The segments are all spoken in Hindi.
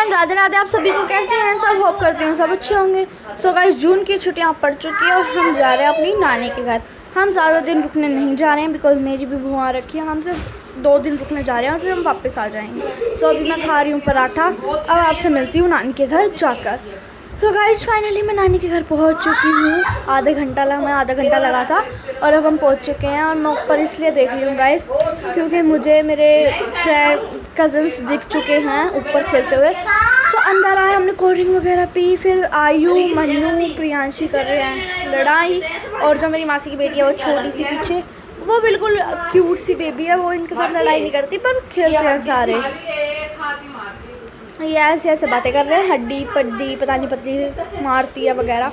एवरीवन, राधे राधे। आप सभी को कैसे हैं? सब होप करते हैं सब अच्छे होंगे। सो गाइस, जून की छुट्टियां पड़ चुकी है और हम जा रहे हैं अपनी नानी के घर। हम ज़्यादा दिन रुकने नहीं जा रहे हैं बिकॉज मेरी भी बुआ रखी है। हम सिर्फ 2 दिन रुकने जा रहे हैं और फिर हम वापस आ जाएंगे। सो अभी मैं खा रही हूँ पराठा। अब आपसे मिलती हूँ नानी के घर जाकर। तो गाइस फाइनली मैं नानी के घर पहुंच चुकी हूँ। मैं आधा घंटा लगा था और अब हम पहुंच चुके हैं। और मैं ऊपर इसलिए देख रही हूँ गाइस क्योंकि मुझे मेरे फ्रेंड कज़न्स दिख चुके हैं ऊपर खेलते हुए। सो अंदर आए, हमने कोल्ड ड्रिंक वगैरह पी। फिर आयु, मन्नू, प्रियांशी कर रहे हैं लड़ाई। और जो मेरी मासी की बेटी है वो छोटी सी पीछे, वो बिल्कुल क्यूट सी बेबी है। वो इनके साथ लड़ाई नहीं करती पर खेलते हैं सारे। ये ऐसे ऐसे बातें कर रहे हैं, हड्डी पड्डी पता नहीं पत्ती मारती है वगैरह।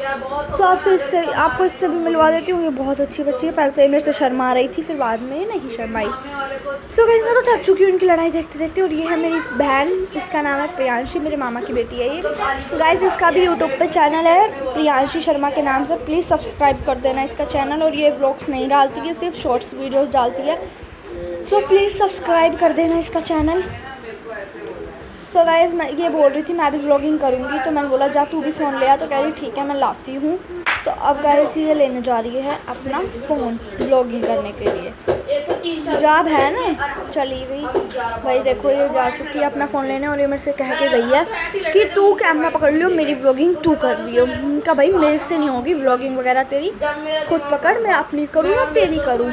सो आपको इससे भी मिलवा देती हूँ। ये बहुत अच्छी बच्ची है। पहले तो ये मेरे से शर्मा रही थी, फिर बाद में ये नहीं शर्माई। सो गाइस, मैं तो थक चुकी हूँ इनकी लड़ाई देखते देखते। और ये है मेरी बहन, इसका नाम है प्रियांशी, मेरे मामा की बेटी है ये। गाइस, इसका भी यूट्यूब पे चैनल है प्रियांशी शर्मा के नाम से। प्लीज़ सब्सक्राइब कर देना इसका चैनल। और ये व्लॉग्स नहीं डालती है, सिर्फ शॉर्ट्स वीडियोज़ डालती है। सो प्लीज़ सब्सक्राइब कर देना इसका चैनल। सो गाइस, मैं ये बोल रही थी मैं भी व्लॉगिंग करूँगी, तो मैंने बोला जा तू भी फ़ोन ले आ। तो कह रही ठीक है मैं लाती हूँ। तो अब गाइस ये लेने जा रही है अपना फ़ोन व्लॉगिंग करने के लिए। जाब है ना, चली गई भाई। देखो ये जा चुकी है अपना फ़ोन लेने और ये मेरे से कह के गई है कि तू कैमरा पकड़ लियो, मेरी व्लॉगिंग तू कर लियो। उनका भाई मेरे से नहीं होगी व्लॉगिंग वगैरह, तेरी खुद पकड़, मैं अपनी करूँ या तेरी करूँ।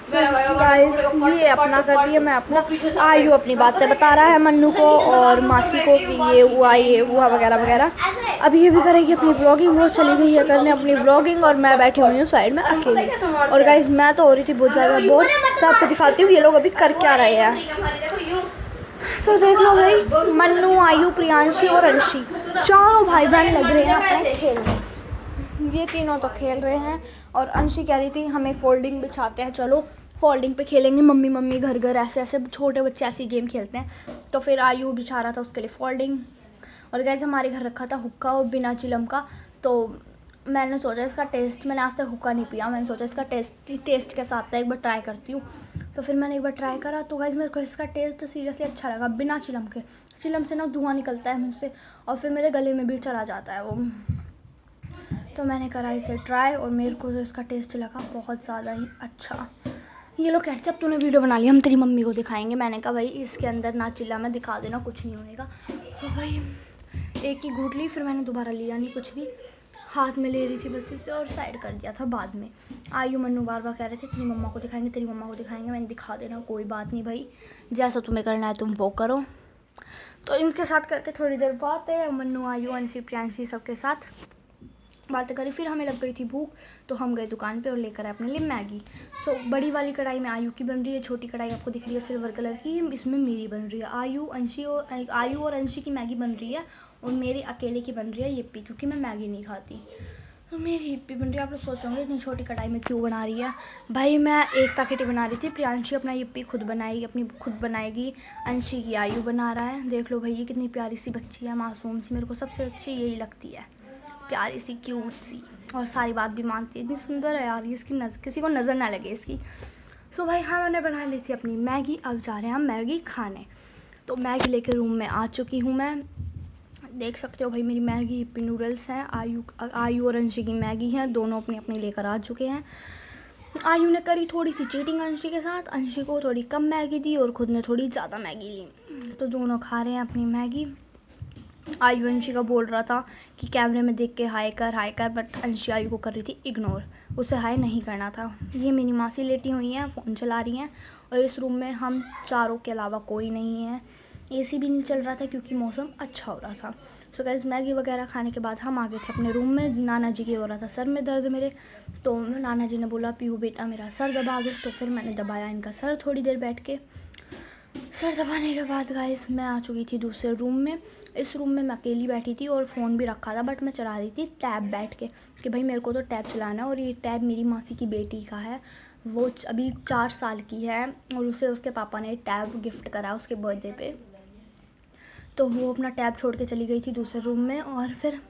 गाइस ये अपना कर रही है, मैं अपना। आयु अपनी बातें बता रहा है मन्नू को और मासी को कि ये हुआ वगैरह वगैरह। अब ये भी करेगी अपनी व्लॉगिंग। वो चली गई है करने अपनी व्लॉगिंग और मैं बैठी हुई हूँ साइड में अकेली। और गाइस मैं तो हो रही थी बहुत ज़्यादा बोर। तो आपको दिखाती हूँ ये लोग अभी कर क्या रहे हैं। सो देख लो भाई, मन्नू, आयु, प्रियांशी और अंशी, चारों भाई बहन लग रहे हैं अपने खेलने। ये तीनों तो खेल रहे हैं। और अंशी कह रही थी हमें फोल्डिंग बिछाते हैं, चलो फोल्डिंग पे खेलेंगे मम्मी मम्मी घर घर। ऐसे ऐसे छोटे बच्चे ऐसे गेम खेलते हैं। तो फिर आयु बिछा रहा था उसके लिए फोल्डिंग। और गाइस हमारे घर रखा था हुक्का और बिना चिलम का। तो मैंने सोचा इसका टेस्ट, मैंने आज तक हुक्का नहीं पिया, मैंने सोचा इसका टेस्ट कैसा आता है एक बार ट्राई करती हूँ। तो फिर मैंने एक बार ट्राई करा। तो गाइस मेरे को इसका टेस्ट सीरियसली अच्छा लगा, बिना चिलम के। चिलम से ना धुआं निकलता है मुँह से और फिर मेरे गले में भी चला जाता है वो। तो मैंने करा इसे ट्राई और मेरे को जो इसका टेस्ट लगा बहुत ज़्यादा ही अच्छा। ये लोग कहते अब तूने वीडियो बना ली, हम तेरी मम्मी को दिखाएंगे। मैंने कहा भाई इसके अंदर ना चिल्ला, मैं दिखा देना, कुछ नहीं होएगा। तो भाई एक ही घूट ली, फिर मैंने दोबारा लिया नहीं कुछ भी, हाथ में ले रही थी बस इसे और साइड कर दिया था बाद में। आयु मन्नू बार बार कह रहे थे तेरी मम्मा को दिखाएंगे, तेरी मम्मा को दिखाएंगे। मैंने दिखा देना, कोई बात नहीं भाई, जैसा तुम्हें करना है तुम वो करो। तो इनके साथ करके थोड़ी देर बातें, मन्नू, आयु, अंशी, प्रियांशी सबके साथ बातें करी। फिर हमें लग गई थी भूख, तो हम गए दुकान पे और लेकर आए अपने लिए मैगी। सो बड़ी वाली कढ़ाई में आयु की बन रही है, छोटी कढ़ाई आपको दिख रही है सिल्वर कलर की, इसमें मेरी बन रही है। आयु और अंशी की मैगी बन रही है और मेरी अकेले की बन रही है यिप्पी, क्योंकि मैं मैगी नहीं खाती। तो मेरी यिप्पी बन रही है। आप लोग सोचोगे इतनी छोटी कढ़ाई में क्यों बना रही है। भाई मैं एक पैकेट ही बना रही थी। प्रियांशी अपना यिप्पी खुद बनाएगी, अपनी खुद बनाएगी। अंशी की आयु बना रहा है। देख लो भाई ये कितनी प्यारी सी बच्ची है, मासूम सी। मेरे को सबसे अच्छी यही लगती है, प्यारी सी, क्यूट सी, और सारी बात भी मानती है। इतनी सुंदर है यार, इसकी नज़र किसी को नज़र ना लगे इसकी। सो भाई हमने बना ली थी अपनी मैगी। अब जा रहे हैं हम मैगी खाने। तो मैगी लेके रूम में आ चुकी हूँ मैं। देख सकते हो भाई मेरी मैगी यिप्पी नूडल्स हैं। आयु और अंशी की मैगी है, दोनों अपनी अपनी लेकर आ चुके हैं। आयु ने करी थोड़ी सी चीटिंग अंशी के साथ, अंशी को थोड़ी कम मैगी दी और खुद ने थोड़ी ज़्यादा मैगी ली। तो दोनों खा रहे हैं अपनी मैगी। आयु अंशी का बोल रहा था कि कैमरे में देख के हाय कर, बट अंशी आयु को कर रही थी इग्नोर, उसे हाय नहीं करना था। ये मेरी मासी लेटी हुई हैं, फ़ोन चला रही हैं। और इस रूम में हम चारों के अलावा कोई नहीं है। एसी भी नहीं चल रहा था क्योंकि मौसम अच्छा हो रहा था। सो गाइस मैगी वगैरह खाने के बाद हम आ गए थे अपने रूम में। नाना जी के हो रहा था सर में दर्द मेरे, तो नाना जी ने बोला पीहू बेटा मेरा सर दबा दो। तो फिर मैंने दबाया इनका सर थोड़ी देर बैठ के। सर दबाने के बाद गाइस मैं आ चुकी थी दूसरे रूम में। इस रूम में मैं अकेली बैठी थी और फ़ोन भी रखा था, बट मैं चला रही थी टैब बैठ के कि भाई मेरे को तो टैब चलाना है। और ये टैब मेरी मासी की बेटी का है, वो अभी 4 साल की है और उसे उसके पापा ने टैब गिफ्ट करा उसके बर्थडे पे। तो वो अपना टैब छोड़ के चली गई थी दूसरे रूम में। और फिर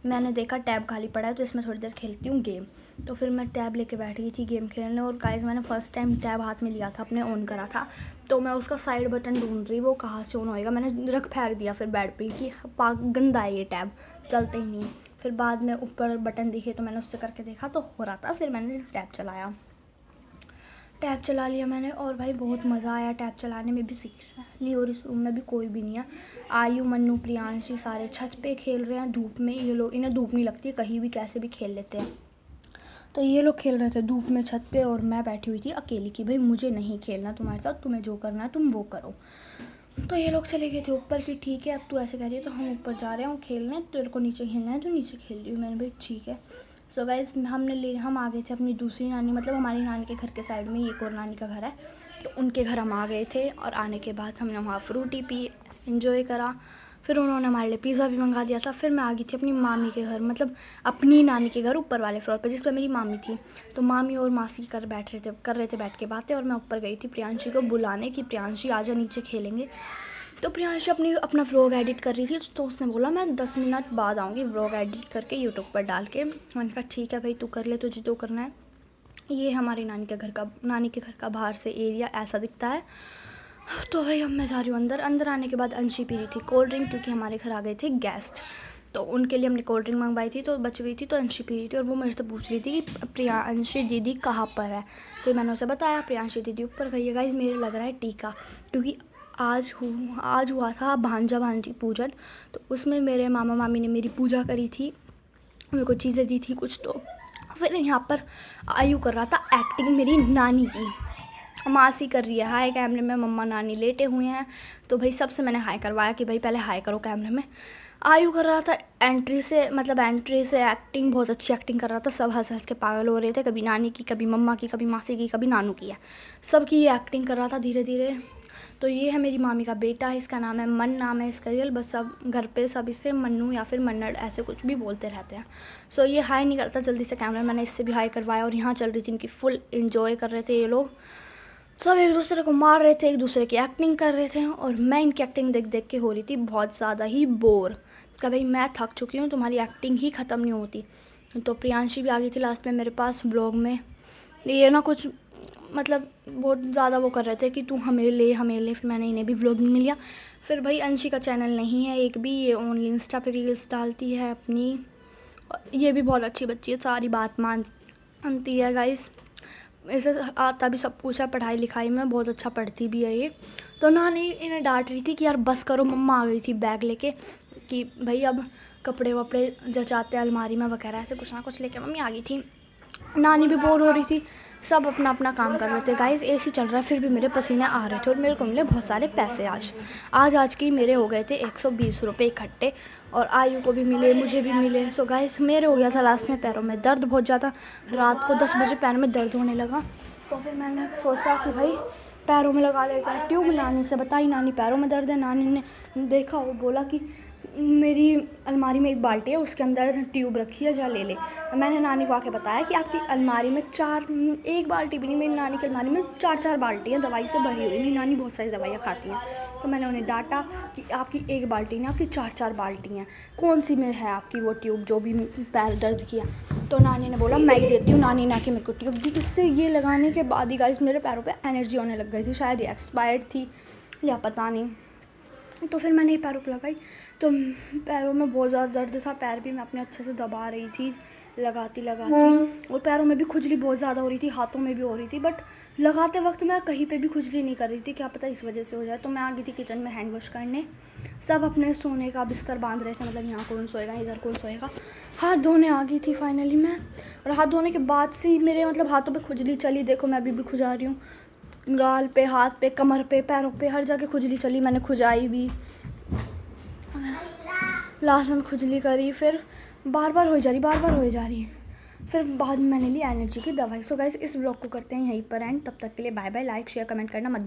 मैंने देखा टैब खाली पड़ा है तो इसमें थोड़ी देर खेलती हूँ गेम। तो फिर मैं टैब लेके बैठ गई थी गेम खेलने। और गाइस मैंने फ़र्स्ट टाइम टैब हाथ में लिया था, अपने ऑन करा था, तो मैं उसका साइड बटन ढूंढ रही, वो कहाँ से ऑन होएगा। मैंने रख फेंक दिया फिर बेड पे कि गंदा है ये टैब, चलते ही नहीं। फिर बाद में ऊपर बटन दिखे तो मैंने उससे करके देखा तो हो रहा था। फिर मैंने टैब चला लिया मैंने। और भाई बहुत मज़ा आया टैब चलाने में भी, सीरियसली। और इस रूम में भी कोई भी नहीं है। आयु, मन्नू, प्रियांशी सारे छत पे खेल रहे हैं धूप में। ये लोग, इन्हें धूप नहीं लगती, कहीं भी कैसे भी खेल लेते हैं। तो ये लोग खेल रहे थे धूप में छत पे, और मैं बैठी हुई थी अकेली कि भाई मुझे नहीं खेलना तुम्हारे साथ, तुम्हें जो करना है तुम वो करो। तो ये लोग चले गए थे ऊपर कि ठीक है अब तू ऐसे कह रही है तो हम ऊपर जा रहे हैं खेलने, तेरे को नीचे खेलना है तो नीचे खेल रही हूँ। मैंने भाई ठीक है। सो गाइस हम आ गए थे अपनी दूसरी नानी, मतलब हमारी नानी के घर के साइड में एक और नानी का घर है, तो उनके घर हम आ गए थे। और आने के बाद हमने वहाँ फ्रूटी पी, इंजॉय करा। फिर उन्होंने हमारे लिए पिज़्ज़ा भी मंगा दिया था। फिर मैं आ गई थी अपनी मामी के घर, मतलब अपनी नानी के घर ऊपर वाले फ्लोर पर जिस पर मेरी मामी थी। तो मामी और मासी कर रहे थे बैठ के बातें। और मैं ऊपर गई थी प्रियांशी को बुलाने कि प्रियांशी आजा नीचे खेलेंगे। तो प्रियांशी अपना व्लॉग एडिट कर रही थी, तो उसने बोला मैं 10 मिनट बाद आऊँगी व्लॉग एडिट करके यूट्यूब पर डाल के। मैंने कहा ठीक है भाई तू कर ले, तुझे जो करना है। ये हमारी नानी के घर का बाहर से एरिया ऐसा दिखता है। तो भाई अब मैं जा रही हूँ अंदर आने के बाद अंशी पी रही थी कोल्ड ड्रिंक, क्योंकि हमारे घर आ गए थे गेस्ट, तो उनके लिए हमने कोल्ड ड्रिंक मंगवाई थी तो बच गई थी। तो अंशी पी रही थी और वो मेरे से पूछ रही थी कि प्रियांशी दीदी कहाँ पर है। फिर मैंने उसे बताया प्रियांशी दीदी ऊपर गई है। गाइस मेरे लग रहा है टीका, क्योंकि आज हुआ था भांजी पूजन, तो उसमें मेरे मामा मामी ने मेरी पूजा करी थी, मेरे को चीज़ें दी थी कुछ। तो फिर यहाँ पर आयु कर रहा था एक्टिंग मेरी नानी की, मासी कर रही है हाय कैमरे में, मम्मा नानी लेटे हुए हैं। तो भाई सबसे मैंने हाय करवाया कि भाई पहले हाय करो कैमरे में। आयु कर रहा था एंट्री से एक्टिंग, बहुत अच्छी एक्टिंग कर रहा था। सब हंस हंस के पागल हो रहे थे, कभी नानी की, कभी मम्मा की, कभी मासी की, कभी नानू की है, सबकी ये एक्टिंग कर रहा था धीरे धीरे। तो ये है मेरी मामी का बेटा, इसका नाम है नाम है इसका रियल, बस सब घर पे सब इसे मन्नू या फिर मन्नड़ ऐसे कुछ भी बोलते रहते हैं। सो ये हाय नहीं करता जल्दी से कैमरा, मैंने इससे भी हाय करवाया। और यहाँ चल रही थी इनकी फुल इंजॉय कर रहे थे ये लोग, सब एक दूसरे को मार रहे थे, एक दूसरे की एक्टिंग कर रहे थे। और मैं इनकी एक्टिंग देख देख के हो रही थी बहुत ज़्यादा ही बोर, इसका भाई मैं थक चुकी हूँ, तुम्हारी एक्टिंग ही ख़त्म नहीं होती। तो प्रियांशी भी आ गई थी लास्ट में मेरे पास ब्लॉग में। ये ना कुछ मतलब बहुत ज़्यादा वो कर रहे थे कि तू हमें ले। फिर मैंने इन्हें भी व्लॉगिंग में लिया। फिर भाई अंशी का चैनल नहीं है एक भी, ये ओनली इंस्टा पे रील्स डालती है अपनी। ये भी बहुत अच्छी बच्ची है, सारी बात मानती है गाइस, इसे आता भी सब कुछ है, पढ़ाई लिखाई में बहुत अच्छा पढ़ती भी है ये। तो नानी इन्हें डांट रही थी कि यार बस करो, मम्मा आ गई थी बैग लेके कि भाई अब कपड़े वपड़े जचाते अलमारी में वगैरह, ऐसे कुछ ना कुछ लेके मम्मी आ गई थी। नानी भी बोर हो रही थी, सब अपना अपना काम कर रहे थे। गाइस एसी चल रहा है फिर भी मेरे पसीने आ रहे थे। और मेरे को मिले बहुत सारे पैसे आज के मेरे हो गए थे 120 रुपये इकट्ठे। और आयु को भी मिले, मुझे भी मिले। सो गाइस मेरे हो गया था लास्ट में पैरों में दर्द बहुत ज़्यादा, रात को 10 बजे पैरों में दर्द होने लगा। तो फिर मैंने सोचा कि भाई पैरों में लगा लेगा ट्यूब। नानी से बताई, नानी पैरों में दर्द है। नानी ने देखा और बोला कि मेरी अलमारी में एक बाल्टी है, उसके अंदर ट्यूब रखी है, जा ले ले। मैंने नानी को आके बताया कि आपकी अलमारी में एक बाल्टी भी नहीं, मेरी नानी की अलमारी में 4 बाल्टियाँ दवाई से भरी हुई। मेरी नानी बहुत सारी दवाइयाँ खाती हैं। तो मैंने उन्हें डांटा कि आपकी एक बाल्टी नहीं, आपकी 4 बाल्टी हैं, कौन सी में है आपकी वो ट्यूब जो भी पैर दर्द किया। तो नानी ने बोला मैं ही देती हूँ। नानी ने आके मेरे को ट्यूब दी। इससे ये लगाने के बाद ही गाइस मेरे पैरों पे एनर्जी होने लग गई थी, शायद ये एक्सपायर्ड थी या पता नहीं। तो फिर मैंने ये पैरों पर लगाई तो पैरों में बहुत ज़्यादा दर्द था, पैर भी मैं अपने अच्छे से दबा रही थी लगाती। और पैरों में भी खुजली बहुत ज़्यादा हो रही थी, हाथों में भी हो रही थी, बट लगाते वक्त मैं कहीं पे भी खुजली नहीं कर रही थी, क्या पता इस वजह से हो जाए। तो मैं आ गई थी किचन में हैंड वॉश करने, सब अपने सोने का बिस्तर बांध रहे थे, मतलब यहाँ कौन सोएगा इधर कौन सोएगा। हाथ धोने आ गई थी फाइनली मैं, और हाथ धोने के बाद से ही मेरे मतलब हाथों पर खुजली चली। देखो मैं अभी भी खुजा रही हूँ, गाल पे, हाथ पे, कमर पे, पैरों पे, हर जगह खुजली चली। मैंने खुजाई भी, लास्ट में खुजली करी, फिर बार बार हो जा रही है। फिर बाद में मैंने ली एनर्जी की दवाई। सो गाइस इस व्लॉग को करते हैं यहीं पर एंड। तब तक के लिए bye bye. Like share comment करना मत